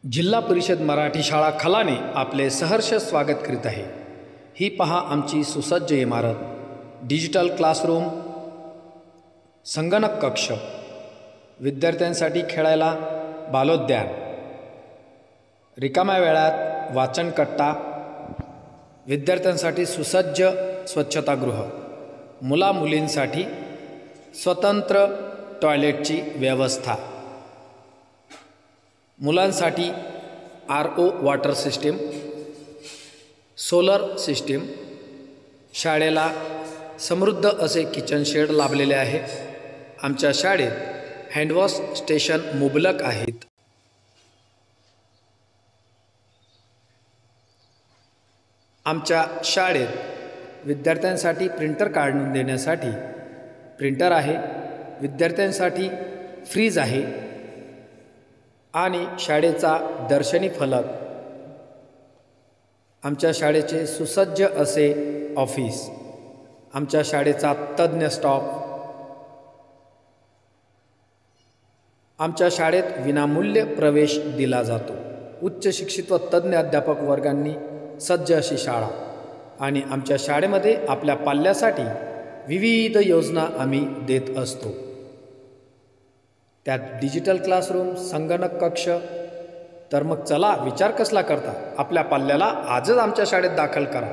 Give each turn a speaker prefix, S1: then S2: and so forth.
S1: जिल्हा परिषद मराठी शाळा खलाने आपले सहर्ष स्वागत करीत आहे। ही पहा आमची सुसज्ज इमारत, डिजिटल क्लासरूम, संगणक कक्ष, विद्यार्थ्यांसाठी खेळायला बालोद्यान, रिकाम्या वेळात वाचन कट्टा, विद्यार्थ्यांसाठी सुसज्ज स्वच्छतागृह, मुला मुलींसाठी स्वतंत्र टॉयलेटची व्यवस्था, मुलांसाठी RO water system, solar system, शाळेला समृद्ध असे किचन शेड लाभलेले आहे। आमच्या शाळेत हँडवॉश स्टेशन मुबलक आहेत। आमच्या शाळेत विद्यार्थ्यांसाठी प्रिंटर काढून देण्यासाठी प्रिंटर आहे, विद्यार्थ्यांसाठी फ्रीज आहे आणि शाळेचा दर्शनी फलक, आमच्या शाळेचे सुसज्ज असे ऑफिस, आमच्या शाळेचा तज्ञ स्टाफ, आमच्या शाळेत विनामूल्य प्रवेश दिला जातो। उच्च शिक्षित व तज्ञ अध्यापक वर्गांनी सज्ज अशी शाळा आणि आमच्या शाळेमध्ये आपल्या पाल्यासाठी विविध योजना आम्ही देत असतो। त्यात डिजिटल क्लासरूम, संगणक कक्ष। तर मग चला, विचार कसला करता, आपल्या पाल्याला आजच आमच्या शाळेत दाखल करा।